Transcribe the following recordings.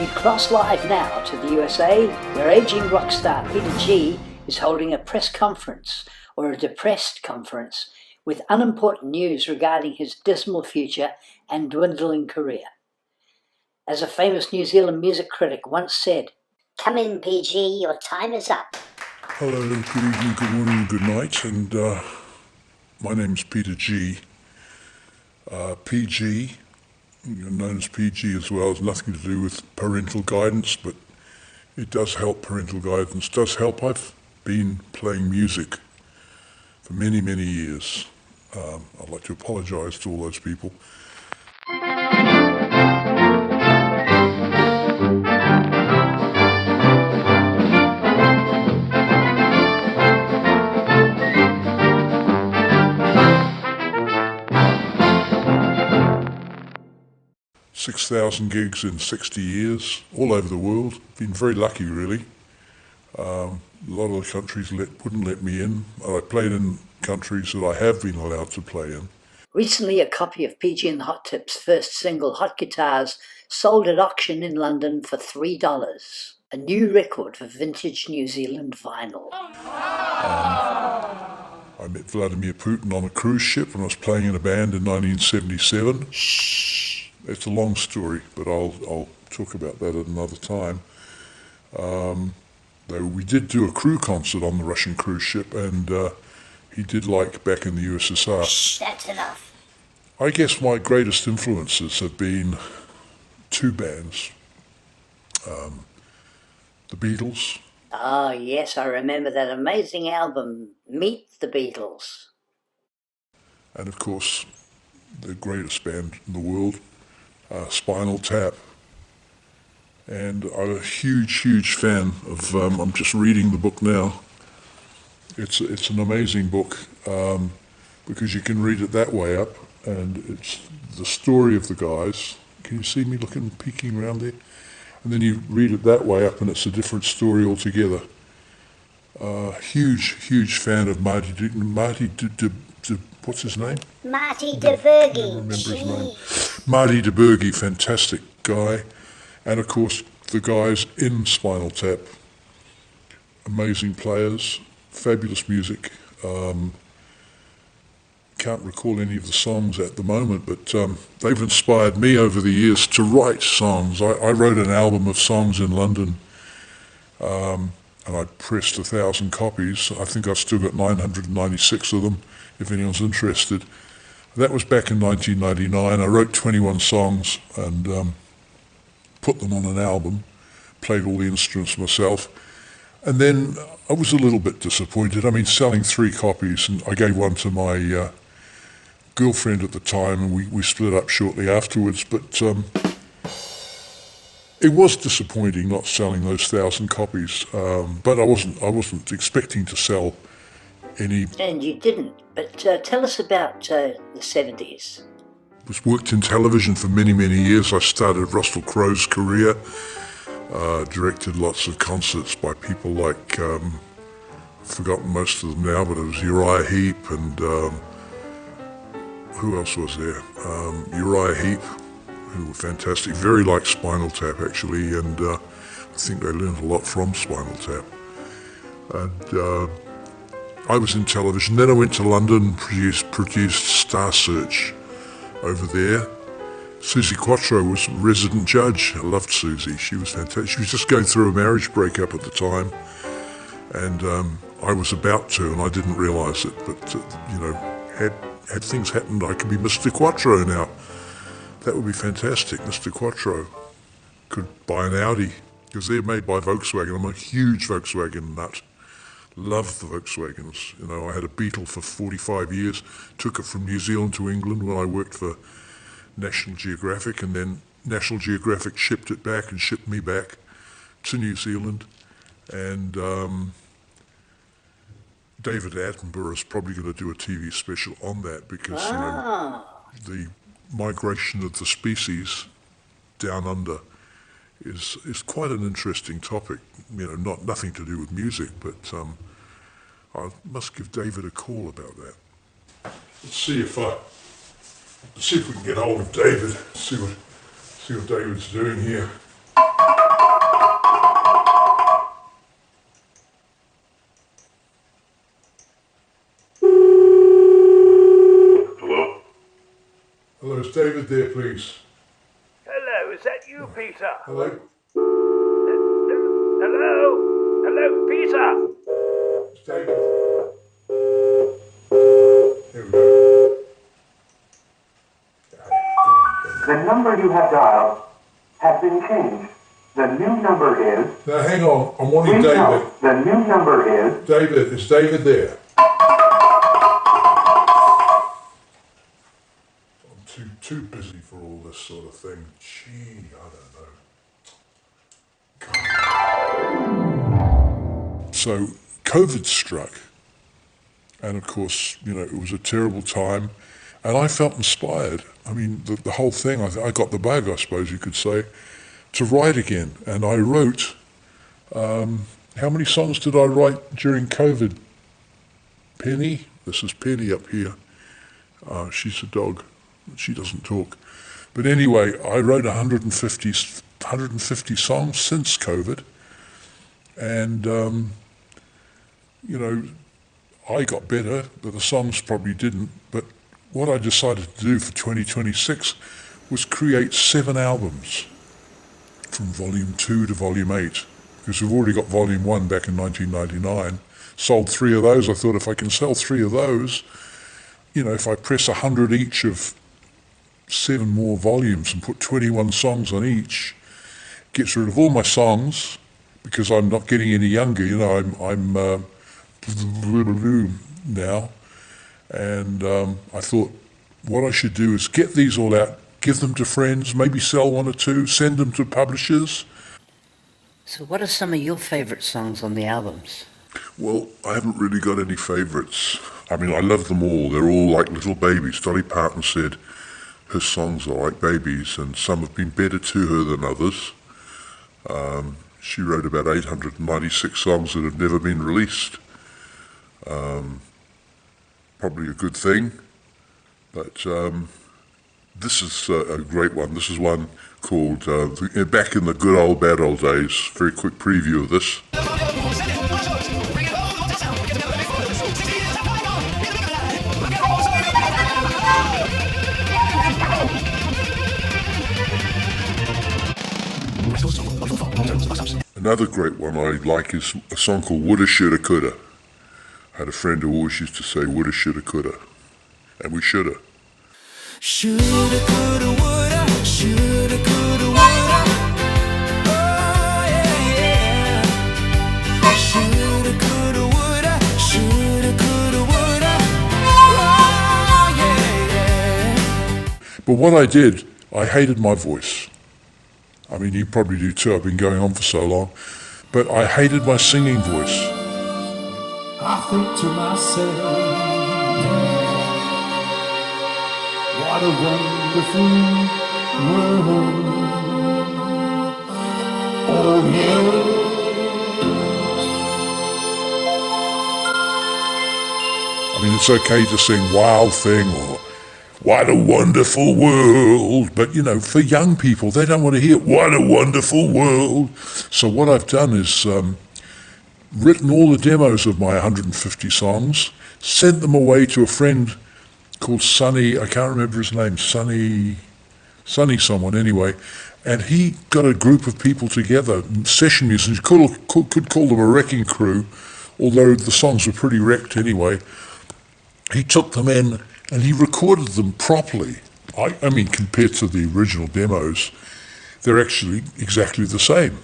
We cross live now to the USA, where aging rock star Peter G is holding a press conference, or a depressed conference, with unimportant news regarding his dismal future and dwindling career. As a famous New Zealand music critic once said, "Come in, PG, your time is up." Hello, good evening, good morning, good night, and my name's Peter G. PG, known as PG as well, has nothing to do with parental guidance, but it does help. Parental guidance does help. I've been playing music for many, many years. I'd like to apologise to all those people. 6,000 gigs in 60 years, all over the world. Been very lucky, really. A lot of the countries wouldn't let me in. I played in countries that I have been allowed to play in. Recently, a copy of PG and the Hot Tips' first single, Hot Guitars, sold at auction in London for $3. A new record for vintage New Zealand vinyl. I met Vladimir Putin on a cruise ship when I was playing in a band in 1977. It's a long story, but I'll talk about that at another time. Though we did do a crew concert on the Russian cruise ship, and he did like Back in the USSR. That's enough. I guess my greatest influences have been two bands. The Beatles. Ah, yes, I remember that amazing album, Meet the Beatles. And of course, the greatest band in the world, Spinal Tap. And I'm a huge, huge fan of, I'm just reading the book now. It's an amazing book because you can read it that way up, and it's the story of the guys. Can you see me peeking around there? And then you read it that way up, and it's a different story altogether. Huge, huge fan of Marty. What's his name? Marty DeBurgi. I remember his name. Marty DeBurgi, fantastic guy. And of course, the guys in Spinal Tap, amazing players, fabulous music. Can't recall any of the songs at the moment, but they've inspired me over the years to write songs. I wrote an album of songs in London, and I pressed 1,000 copies. I think I've still got 996 of them, if anyone's interested. That was back in 1999. I wrote 21 songs and put them on an album, played all the instruments myself. And then I was a little bit disappointed. I mean, selling 3 copies, and I gave one to my girlfriend at the time, and we split up shortly afterwards. But it was disappointing not selling those 1,000 copies. But I wasn't expecting to sell any. And you didn't. But tell us about the 70s. Worked in television for many, many years. I started Russell Crowe's career, directed lots of concerts by people like, I've forgotten most of them now, but it was Uriah Heep and who else was there? Uriah Heep, who were fantastic, very like Spinal Tap actually, and I think they learned a lot from Spinal Tap. And I was in television, then I went to London, produced Star Search over there. Susie Quattro was resident judge. I loved Susie. She was fantastic. She was just going through a marriage breakup at the time, and I was about to, and I didn't realise it. But had things happened, I could be Mr. Quattro now. That would be fantastic. Mr. Quattro could buy an Audi because they're made by Volkswagen. I'm a huge Volkswagen nut. Love the Volkswagens. I had a Beetle for 45 years. Took it from New Zealand to England when I worked for National Geographic, and then National Geographic shipped it back and shipped me back to New Zealand. And David Attenborough is probably going to do a TV special on that because the migration of the species down under is quite an interesting topic. Nothing to do with music, but I must give David a call about that. Let's see if we can get hold of David. See what David's doing here. David there, please? Hello, is that you, Peter? Hello? Hello? Hello, Peter? It's David. Here we go. The number you have dialed has been changed. The new number is... Now hang on, I'm wanting Please David. note, the new number is... David, is David there? I'm too busy for all this sort of thing. Gee, I don't know. So COVID struck, and of course, you know, it was a terrible time, and I felt inspired. I mean, the whole thing, I got the bug, I suppose you could say, to write again. And I wrote, how many songs did I write during COVID? Penny? This is Penny up here. She's a dog. She doesn't talk. But anyway, I wrote 150 songs since COVID. And, you know, I got better, but the songs probably didn't. But what I decided to do for 2026 was create 7 albums from volume 2 to volume 8, because we've already got volume 1 back in 1999. Sold 3 of those. I thought if I can sell 3 of those, you know, if I press 100 each of 7 more volumes and put 21 songs on each, gets rid of all my songs, because I'm not getting any younger, you know, I'm now, and I thought what I should do is get these all out, give them to friends, maybe sell 1 or 2, send them to publishers. So what are some of your favourite songs on the albums? Well, I haven't really got any favourites. I mean, I love them all. They're all like little babies. Dolly Parton said her songs are like babies, and some have been better to her than others. She wrote about 896 songs that have never been released. Probably a good thing, but this is a great one. This is one called Back in the Good Old Bad Old Days. Very quick preview of this. Another great one I like is a song called Woulda, Shoulda, Coulda. I had a friend who always used to say woulda, shoulda, coulda, and we shoulda. Shoulda, coulda, woulda, shoulda, coulda, woulda. Oh, yeah, yeah. Shoulda, coulda, woulda, shoulda, coulda, woulda. Oh, yeah, yeah. But what I did, I hated my voice. I mean, you probably do too, I've been going on for so long. But I hated my singing voice. I think to myself, what a wonderful world. Oh yeah. I mean, it's okay to sing Wild Thing or What a Wonderful World, but you know, for young people, they don't want to hear What a Wonderful World. So what I've done is written all the demos of my 150 songs, sent them away to a friend called Sonny, I can't remember his name, Sonny someone anyway, and he got a group of people together, session musicians, could call them a wrecking crew, although the songs were pretty wrecked anyway. He took them in and he recorded them properly. I mean, compared to the original demos, they're actually exactly the same.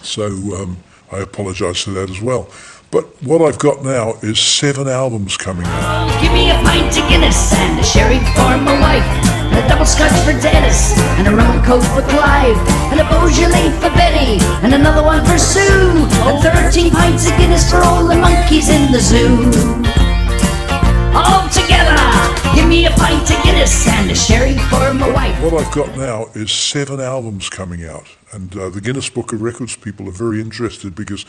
So I apologise for that as well. But what I've got now is 7 albums coming out. Give me a pint of Guinness and a sherry for my wife, and a double scotch for Dennis, and a rum and coke for Clive, and a Beaujolais for Betty, and another one for Sue, and 13 pints of Guinness for all the monkeys in the zoo. All together, give me a pint of Guinness and a sherry for my wife. What I've got now is 7 albums coming out, and the Guinness Book of Records people are very interested because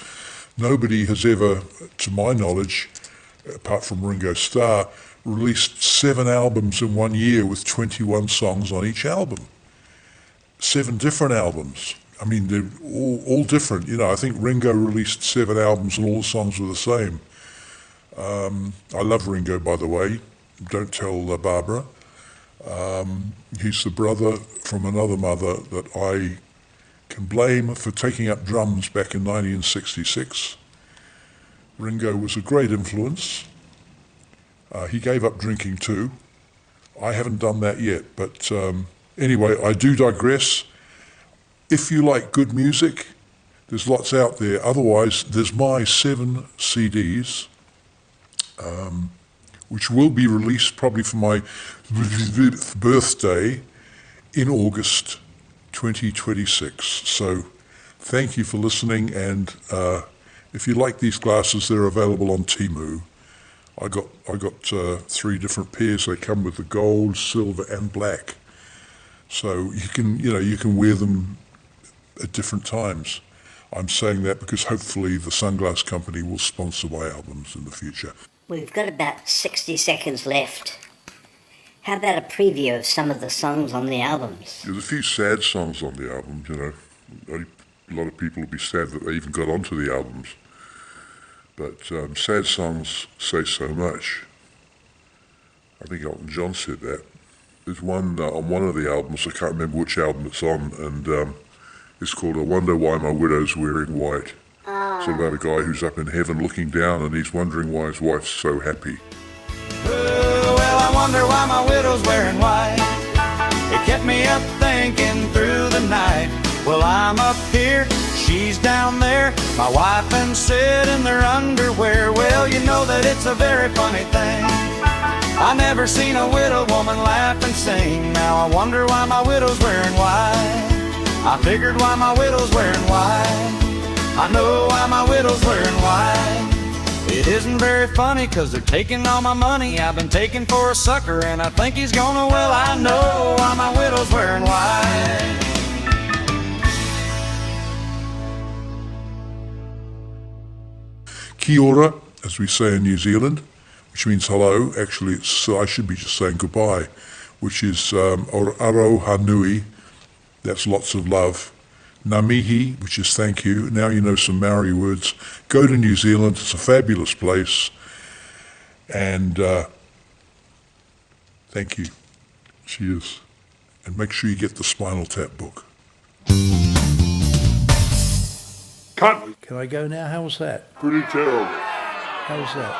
nobody has ever, to my knowledge, apart from Ringo Starr, released 7 albums in 1 year with 21 songs on each album. 7 different albums. I mean, they're all different. You know, I think Ringo released 7 albums and all the songs were the same. I love Ringo, by the way. Don't tell Barbara. He's the brother from another mother that I can blame for taking up drums back in 1966. Ringo was a great influence. He gave up drinking too. I haven't done that yet, but anyway, I do digress. If you like good music, there's lots out there. Otherwise, there's my 7 CDs, which will be released probably for my birthday in August 2026. So thank you for listening, and if you like these glasses, they're available on Temu. I got 3 different pairs. They come with the gold, silver, and black. So you can wear them at different times. I'm saying that because hopefully the Sunglass Company will sponsor my albums in the future. We've got about 60 seconds left. How about a preview of some of the songs on the albums? There's a few sad songs on the albums, A lot of people will be sad that they even got onto the albums. But sad songs say so much. I think Elton John said that. There's one on one of the albums, I can't remember which album it's on, and it's called I Wonder Why My Widow's Wearing White. It's about a guy who's up in heaven looking down and he's wondering why his wife's so happy. Well, I wonder why my widow's wearing white. It kept me up thinking through the night. Well, I'm up here, she's down there, my wife and Sid in their underwear. Well, you know that it's a very funny thing. I never seen a widow woman laugh and sing. Now I wonder why my widow's wearing white. I figured why my widow's wearing white. I know why my widow's wearing white. It isn't very funny, cause they're taking all my money. I've been taken for a sucker and I think he's gonna, well, I know why my widow's wearing white. Kia ora, as we say in New Zealand, which means hello. Actually, I should be just saying goodbye, which is aroha nui, that's lots of love. Ngā which is thank you. Now you know some Maori words. Go to New Zealand, it's a fabulous place. And thank you. Cheers. And make sure you get the Spinal Tap book. Cut! Can I go now? How was that? Pretty terrible. How was that?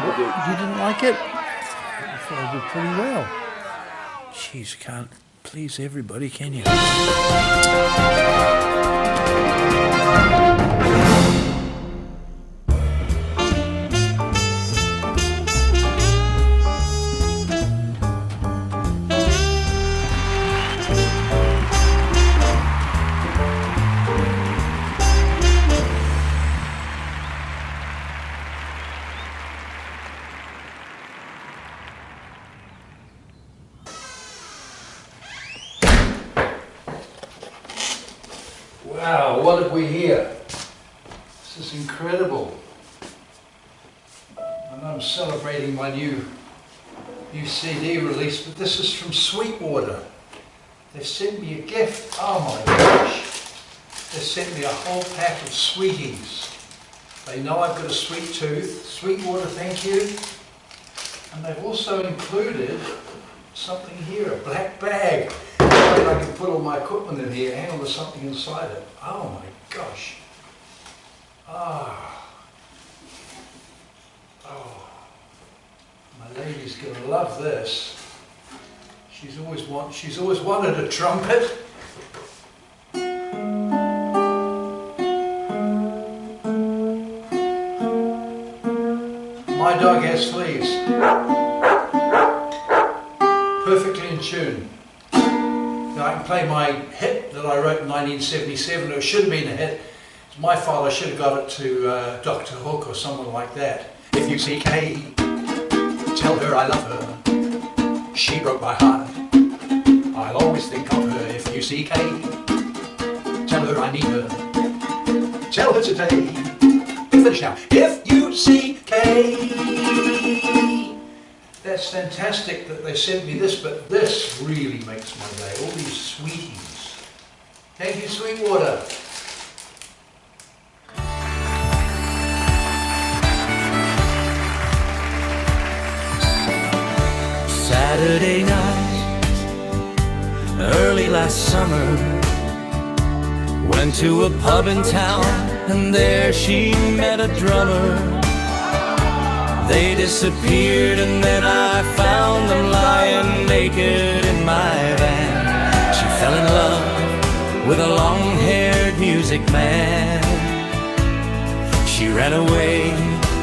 What? You didn't like it? I thought I did pretty well. Jeez, you can't please everybody, can you? Wow, what have we here? This is incredible. And I'm celebrating my new CD release, but this is from Sweetwater. They've sent me a gift. Oh my gosh. They sent me a whole pack of sweeties. They know I've got a sweet tooth. Sweetwater, thank you. And they've also included something here, a black bag. I can put all my equipment in here. Hang on, there's something inside it. Oh my gosh. Oh, my lady's gonna love this. She's always wanted a trumpet. My dog has fleas. Perfectly in tune. Now I can play my hit that I wrote in 1977. It should have been a hit. My father should have got it to Dr. Hook or someone like that. If you see Kay, tell her I love her. She broke my heart. I'll always think of her. If you see Kay, tell her I need her. Tell her today. Finish now. If you see Kay. That's fantastic that they sent me this, but this really makes my day. All these sweeties. Thank you, Sweetwater. Saturday night, last summer. Went to a pub in town, and there she met a drummer. They disappeared, and then I found them lying naked in my van. She fell in love with a long-haired music man. She ran away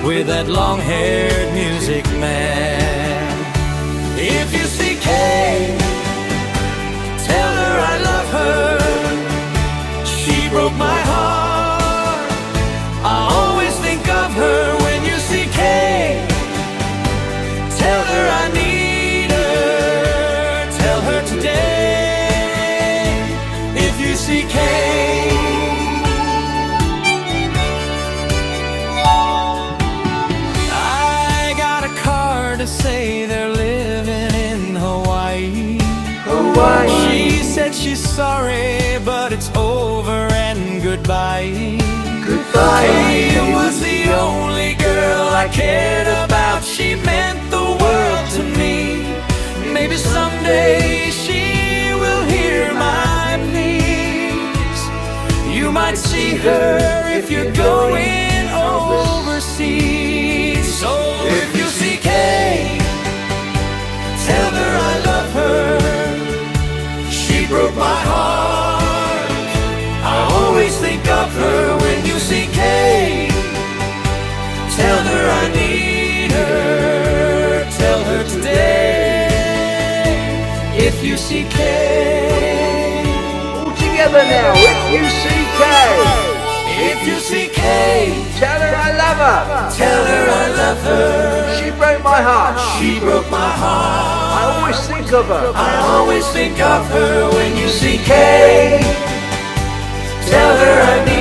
with that long-haired music man. If you see Kay, tell her I love her. She broke my heart. I always think of her when you see Kay. Tell her I need her. Tell her today. If you see Kay. I got a card to say they're living in Hawaii. She said she's sorry, but it's over and goodbye. Kay was the only girl I cared about. She meant the world to me. Maybe someday she will hear my pleas. You might see her if you're going overseas. So if you see Kay, tell her I love her. She broke my heart. I always think of her when you see Kay. Tell her I need her. Tell her today. If you see Kay. All together now, if you see Kay. If you see Kay. Tell her I love her. Tell her I love her. She broke my heart. She broke my heart. I always think of her. I always think of her when you see Kay. Tell her I need